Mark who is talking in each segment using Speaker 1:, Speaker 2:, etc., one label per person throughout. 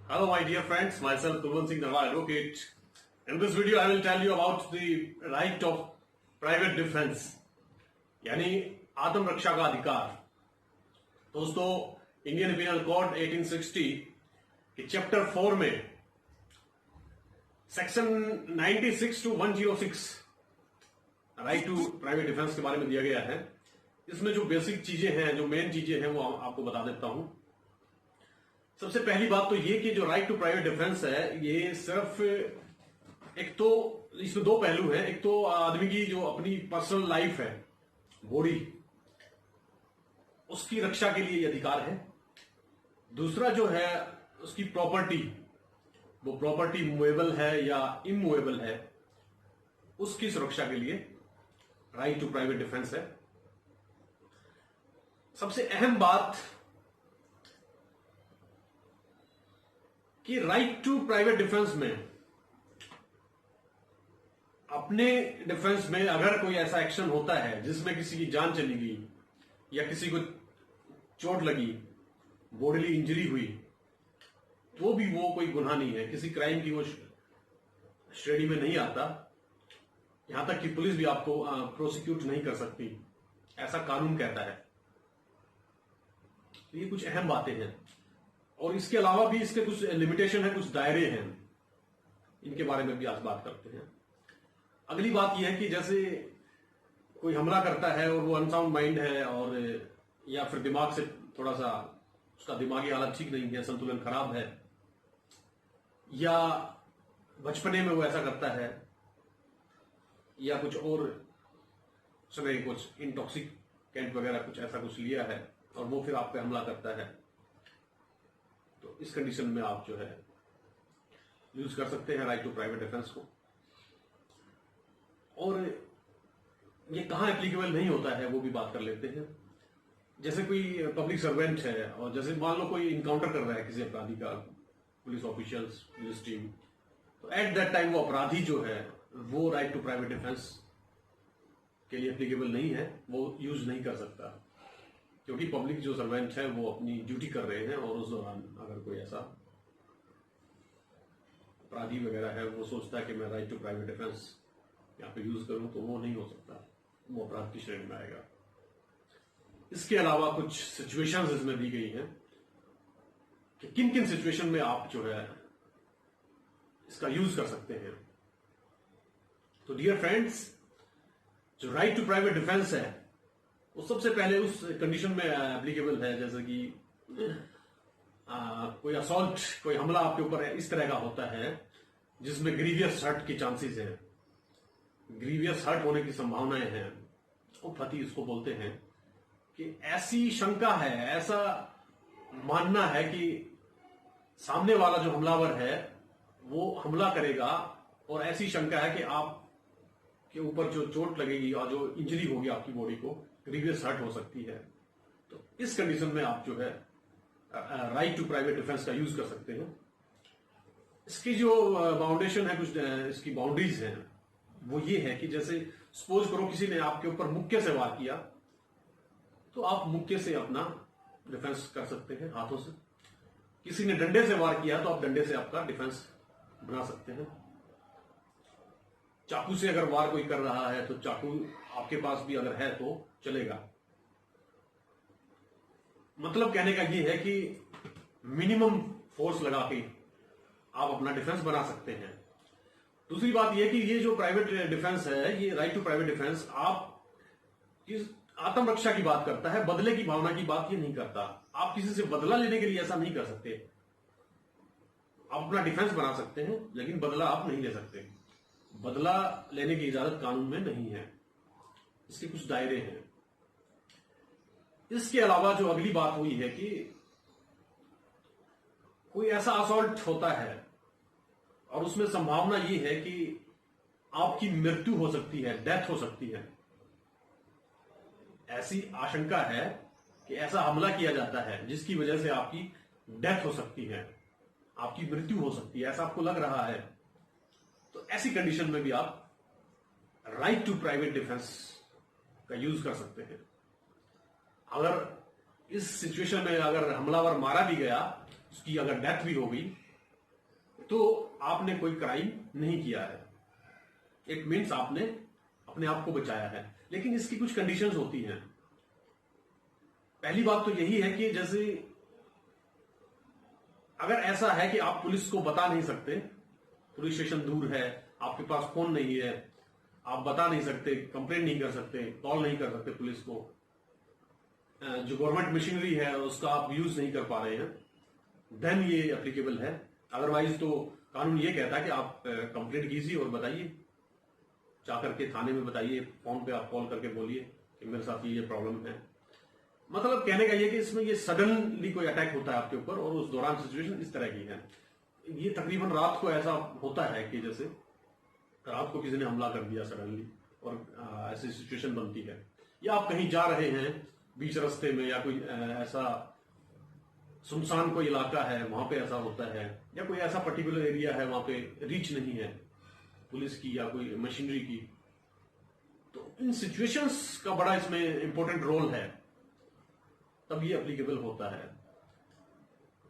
Speaker 1: Hello, my dear friends. Myself, Kulwant Singh Narwal, advocate. In this video, I will tell you about the right of private defense, यानी आत्म रक्षा का अधिकार। दोस्तों, Indian penal code 1860 के chapter 4 में section 96 to 106 right to private defence के बारे में दिया गया है। इसमें जो बेसिक चीजें हैं, जो मेन चीजें हैं, वो आपको बता देता हूं। सबसे पहली बात तो ये कि जो राइट टू प्राइवेट डिफेंस है, ये सिर्फ एक तो इसमें दो पहलू हैं। एक तो आदमी की जो अपनी पर्सनल लाइफ है, बॉडी, उसकी रक्षा के लिए ये अधिकार है। दूसरा जो है उसकी प्रॉपर्टी, वो प्रॉपर्टी मूवेबल है या इमूवेबल है, उसकी सुरक्षा के लिए राइट टू प्राइवेट डिफेंस है। सबसे अहम बात कि राइट टू प्राइवेट डिफेंस में, अपने डिफेंस में अगर कोई ऐसा एक्शन होता है जिसमें किसी की जान चली गई या किसी को चोट लगी, बॉडीली इंजरी हुई, तो भी वो कोई गुनाह नहीं है, किसी क्राइम की वो श्रेणी में नहीं आता। यहां तक कि पुलिस भी आपको प्रोसिक्यूट नहीं कर सकती, ऐसा कानून कहता है। ये कुछ अहम बातें हैं और इसके अलावा भी इसके कुछ लिमिटेशन है, कुछ दायरे हैं, इनके बारे में भी आज बात करते हैं। अगली बात यह है कि जैसे कोई हमला करता है और वो अनसाउंड माइंड है, और या फिर दिमाग से थोड़ा सा उसका दिमागी हालत ठीक नहीं है, संतुलन खराब है, या बचपने में वो ऐसा करता है, या कुछ और उसने कुछ इंटॉक्सिकेंट वगैरह कुछ ऐसा कुछ लिया है और वो फिर आप पे हमला करता है, तो इस कंडीशन में आप जो है यूज कर सकते हैं राइट टू प्राइवेट डिफेंस को। और ये कहां एप्लीकेबल नहीं होता है वो भी बात कर लेते हैं। जैसे कोई पब्लिक सर्वेंट है और जैसे मान लो कोई इनकाउंटर कर रहा है किसी अपराधी का, पुलिस ऑफिशियल्स, पुलिस टीम, तो एट दैट टाइम वो अपराधी जो है वो राइट टू प्राइवेट डिफेंस के लिए एप्लीकेबल नहीं है, वो यूज नहीं कर सकता, क्योंकि पब्लिक जो सर्वेंट है वो अपनी ड्यूटी कर रहे हैं और उस दौरान अगर कोई ऐसा अपराधी वगैरह है, वो सोचता है कि मैं राइट टू प्राइवेट डिफेंस यहाँ पे यूज करूं, तो वो नहीं हो सकता, वो अपराध की श्रेणी में आएगा। इसके अलावा कुछ सिचुएशंस इसमें दी गई हैं कि किन किन सिचुएशन में आप जो है इसका यूज कर सकते हैं। तो डियर फ्रेंड्स, जो राइट टू प्राइवेट डिफेंस है वो सबसे पहले उस कंडीशन में एप्लीकेबल है जैसे कि कोई असॉल्ट, कोई हमला आपके ऊपर इस तरह का होता है जिसमें ग्रीवियस हर्ट के चांसेस हैं, ग्रीवियस हर्ट होने की संभावनाएं हैं, उपहति इसको बोलते हैं, कि ऐसी शंका है, ऐसा मानना है कि सामने वाला जो हमलावर है वो हमला करेगा, और ऐसी शंका है कि आप के ऊपर जो चोट लगेगी और जो इंजरी होगी आपकी बॉडी को, ग्रीवियस हर्ट हो सकती है। तो इस कंडीशन में आप जो है राइट टू प्राइवेट डिफेंस का यूज कर सकते हैं। इसकी जो बाउंडेशन है, कुछ इसकी बाउंड्रीज हैं, वो ये है कि जैसे सपोज करो किसी ने आपके ऊपर मुक्के से वार किया, तो आप मुक्के से अपना डिफेंस कर सकते हैं हाथों से। किसी ने डंडे से वार किया तो आप डंडे से आपका डिफेंस बना सकते हैं। चाकू से अगर वार कोई कर रहा है तो चाकू आपके पास भी अगर है तो चलेगा। मतलब कहने का ये है कि मिनिमम फोर्स लगा के आप अपना डिफेंस बना सकते हैं। दूसरी बात यह कि ये जो प्राइवेट डिफेंस है, ये राइट टू प्राइवेट डिफेंस आप इस आत्मरक्षा की बात करता है, बदले की भावना की बात ये नहीं करता। आप किसी से बदला लेने के लिए ऐसा नहीं कर सकते। आप अपना डिफेंस बना सकते हैं लेकिन बदला आप नहीं ले सकते। बदला लेने की इजाजत कानून में नहीं है, इसके कुछ दायरे हैं। इसके अलावा जो अगली बात हुई है कि कोई ऐसा असॉल्ट होता है और उसमें संभावना ये है कि आपकी मृत्यु हो सकती है, डेथ हो सकती है। ऐसी आशंका है कि ऐसा हमला किया जाता है जिसकी वजह से आपकी डेथ हो सकती है, आपकी मृत्यु हो सकती है, ऐसा आपको लग रहा है, तो ऐसी कंडीशन में भी आप राइट टू प्राइवेट डिफेंस का यूज कर सकते हैं। अगर इस सिचुएशन में अगर हमलावर मारा भी गया, उसकी अगर डेथ भी हो गई, तो आपने कोई क्राइम नहीं किया है। इट मीन्स आपने अपने आप को बचाया है। लेकिन इसकी कुछ कंडीशंस होती हैं। पहली बात तो यही है कि जैसे अगर ऐसा है कि आप पुलिस को बता नहीं सकते, पुलिस स्टेशन दूर है, आपके पास फोन नहीं है, आप बता नहीं सकते, कंप्लेंट नहीं कर सकते, कॉल नहीं कर सकते पुलिस को, जो गवर्नमेंट मशीनरी है उसका आप यूज नहीं कर पा रहे हैं, देन ये एप्लीकेबल है। अदरवाइज तो कानून ये कहता है कि आप कंप्लेंट कीजिए और बताइए, जाकर के थाने में बताइए, फोन पे आप कॉल करके बोलिए कि मेरे साथ ये प्रॉब्लम है। मतलब कहने का ये कि इसमें ये सडनली कोई अटैक होता है आपके ऊपर और उस दौरान सिचुएशन इस तरह की है। ये तकरीबन रात को ऐसा होता है कि जैसे रात को किसी ने हमला कर दिया सडनली और ऐसी सिचुएशन बनती है। या आप कहीं जा रहे हैं बीच रास्ते में, या कोई ऐसा सुनसान कोई इलाका है वहां पे ऐसा होता है, या कोई ऐसा पर्टिकुलर एरिया है वहां पे रीच नहीं है पुलिस की या कोई मशीनरी की। तो इन सिचुएशंस का बड़ा इसमें इंपॉर्टेंट रोल है, तब ये एप्लीकेबल होता है।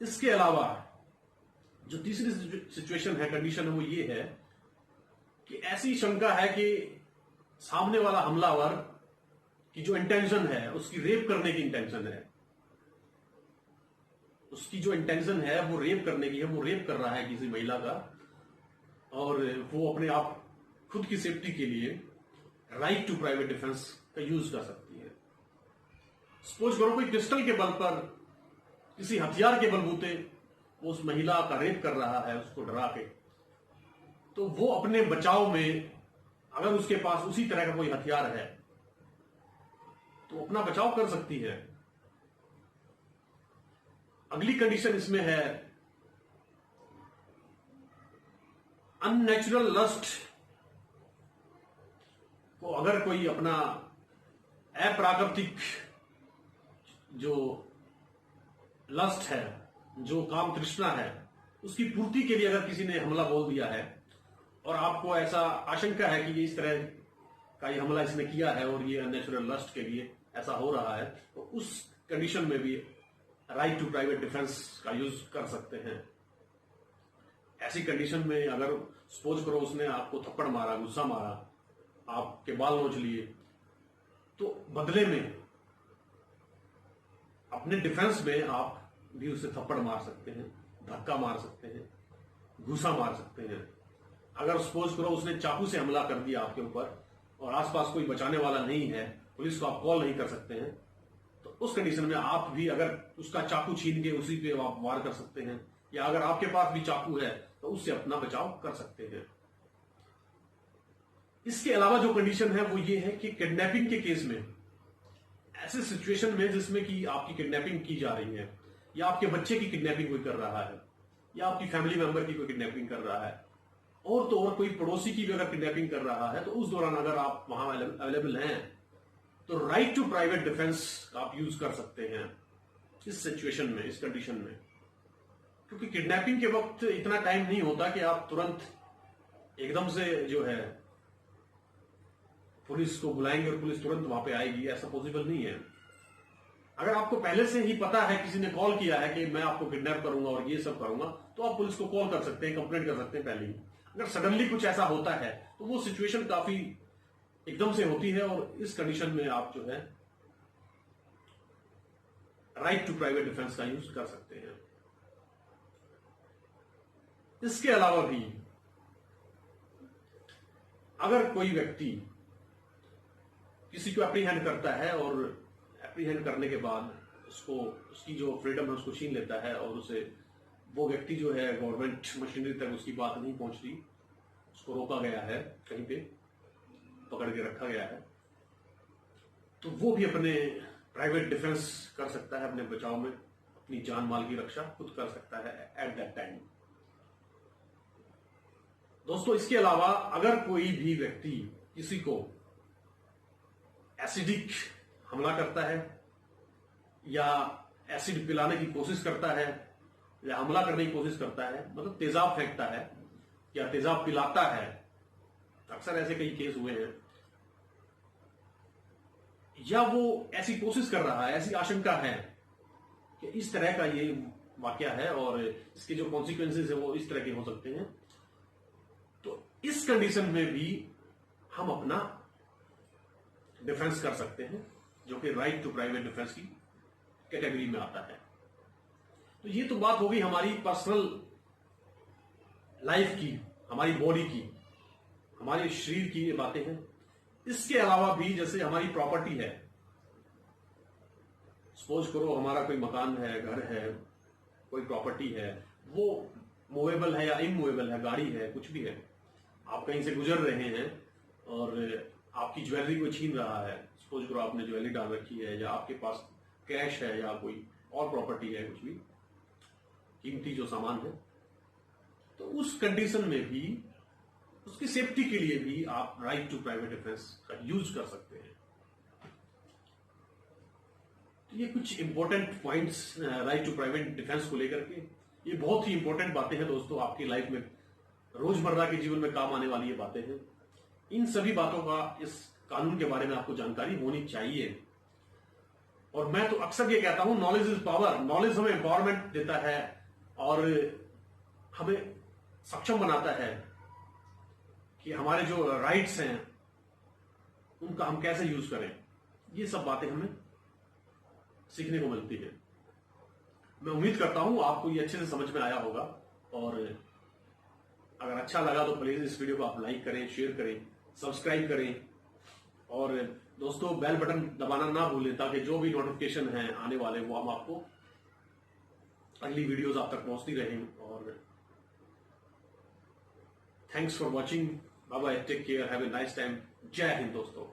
Speaker 1: इसके अलावा जो तीसरी सिचुएशन है, कंडीशन है, वो ये है कि ऐसी शंका है कि सामने वाला हमलावर की जो इंटेंशन है, उसकी रेप करने की इंटेंशन है, उसकी जो इंटेंशन है वो रेप करने की है, वो रेप कर रहा है किसी महिला का, और वो अपने आप खुद की सेफ्टी के लिए राइट टू प्राइवेट डिफेंस का यूज कर सकती है। सपोज करो कोई पिस्टल के बल पर, किसी हथियार के बलबूते वो उस महिला का रेप कर रहा है उसको डरा के, तो वो अपने बचाव में अगर उसके पास उसी तरह का कोई हथियार है तो अपना बचाव कर सकती है। अगली कंडीशन इसमें है अननेचुरल लस्ट को अगर कोई अपना अप्राकृतिक जो लस्ट है, जो काम तृष्णा है, उसकी पूर्ति के लिए अगर किसी ने हमला बोल दिया है और आपको ऐसा आशंका है कि ये इस तरह का ये हमला इसने किया है और ये अननेचुरल लस्ट के लिए ऐसा हो रहा है, तो उस कंडीशन में भी राइट टू प्राइवेट डिफेंस का यूज कर सकते हैं। ऐसी कंडीशन में अगर सपोज करो उसने आपको थप्पड़ मारा, गुस्सा मारा, आपके बाल नोच लिए, तो बदले में अपने डिफेंस में आप भी उसे थप्पड़ मार सकते हैं, धक्का मार सकते हैं, घूसा मार सकते हैं। अगर सपोज करो उसने चाकू से हमला कर दिया आपके ऊपर और आसपास कोई बचाने वाला नहीं है, पुलिस को आप कॉल नहीं कर सकते हैं, तो उस कंडीशन में आप भी अगर उसका चाकू छीन के उसी पे आप वार कर सकते हैं, या अगर आपके पास भी चाकू है तो उससे अपना बचाव कर सकते हैं। इसके अलावा जो कंडीशन है वो ये है कि किडनैपिंग के केस में, ऐसे सिचुएशन में जिसमें कि आपकी किडनैपिंग की जा रही है, या आपके बच्चे की किडनैपिंग कोई कर रहा है, या आपकी फैमिली मेंबर की कोई किडनैपिंग कर रहा है, और तो और कोई पड़ोसी की भी अगर किडनैपिंग कर रहा है, तो उस दौरान अगर आप वहां अवेलेबल हैं तो राइट टू प्राइवेट डिफेंस आप यूज कर सकते हैं इस सिचुएशन में, इस कंडीशन में। क्योंकि किडनैपिंग के वक्त इतना टाइम नहीं होता कि आप तुरंत एकदम से जो है पुलिस को बुलाएंगे और पुलिस तुरंत वहां पे आएगी, ऐसा पॉसिबल नहीं है। अगर आपको पहले से ही पता है, किसी ने कॉल किया है कि मैं आपको किडनैप करूंगा और ये सब करूंगा, तो आप पुलिस को कॉल कर सकते हैं, कंप्लेंट कर सकते हैं पहले ही। अगर सडनली कुछ ऐसा होता है तो वो सिचुएशन काफी एकदम से होती है, और इस कंडीशन में आप जो है राइट टू प्राइवेट डिफेंस का यूज कर सकते हैं। इसके अलावा भी अगर कोई व्यक्ति किसी को एप्रीहेंड करता है और एप्रीहेंड करने के बाद उसको, उसकी जो फ्रीडम है उसको छीन लेता है, और उसे वो व्यक्ति जो है गवर्नमेंट मशीनरी तक उसकी बात नहीं पहुंच रही, उसको रोका गया है, कहीं पे पकड़ के रखा गया है, तो वो भी अपने प्राइवेट डिफेंस कर सकता है, अपने बचाव में अपनी जान माल की रक्षा खुद कर सकता है एट दैट टाइम। दोस्तों, इसके अलावा अगर कोई भी व्यक्ति किसी को एसिडिक हमला करता है, या एसिड पिलाने की कोशिश करता है, या हमला करने की कोशिश करता है, मतलब तेजाब फेंकता है या तेजाब पिलाता है, अक्सर ऐसे कई केस हुए हैं, या वो ऐसी कोशिश कर रहा है, ऐसी आशंका है कि इस तरह का ये वाकया है और इसके जो कॉन्सिक्वेंसेज है वो इस तरह के हो सकते हैं। तो इस कंडीशन में भी हम अपना डिफेंस कर सकते हैं, जो कि राइट टू प्राइवेट डिफेंस की कैटेगरी में आता है। तो ये तो बात हो गई हमारी पर्सनल लाइफ की, हमारी बॉडी की, हमारे शरीर की ये बातें हैं। इसके अलावा भी जैसे हमारी प्रॉपर्टी है, सपोज करो हमारा कोई मकान है, घर है, कोई प्रॉपर्टी है, वो मूवेबल है या इमूवेबल है, गाड़ी है, कुछ भी है, आप कहीं से गुजर रहे हैं और आपकी ज्वेलरी को छीन रहा है, सपोज करो आपने ज्वेलरी डाल रखी है या आपके पास कैश है या कोई और प्रॉपर्टी है, कुछ भी कीमती जो सामान है, तो उस कंडीशन में भी उसकी सेफ्टी के लिए भी आप राइट टू प्राइवेट डिफेंस का यूज कर सकते हैं। तो ये कुछ important points right to private defence को लेकर के, ये बहुत ही इंपॉर्टेंट बातें हैं दोस्तों, आपकी लाइफ में रोजमर्रा के जीवन में काम आने वाली ये बातें हैं। इन सभी बातों का, इस कानून के बारे में आपको जानकारी होनी चाहिए। और मैं तो अक्सर ये कहता हूं, नॉलेज इज पावर। नॉलेज हमें एम्पावरमेंट देता है और हमें सक्षम बनाता है कि हमारे जो राइट्स हैं उनका हम कैसे यूज करें। ये सब बातें हमें सीखने को मिलती है। मैं उम्मीद करता हूं आपको ये अच्छे से समझ में आया होगा, और अगर अच्छा लगा तो प्लीज इस वीडियो को आप लाइक करें, शेयर करें, सब्सक्राइब करें, और दोस्तों बेल बटन दबाना ना भूलें, ताकि जो भी नोटिफिकेशन है आने वाले वो हम आपको, अगली वीडियोस आप तक पहुंचती रहें। और thanks for watching, bye bye, take care, have a nice time. जय हिंद दोस्तों।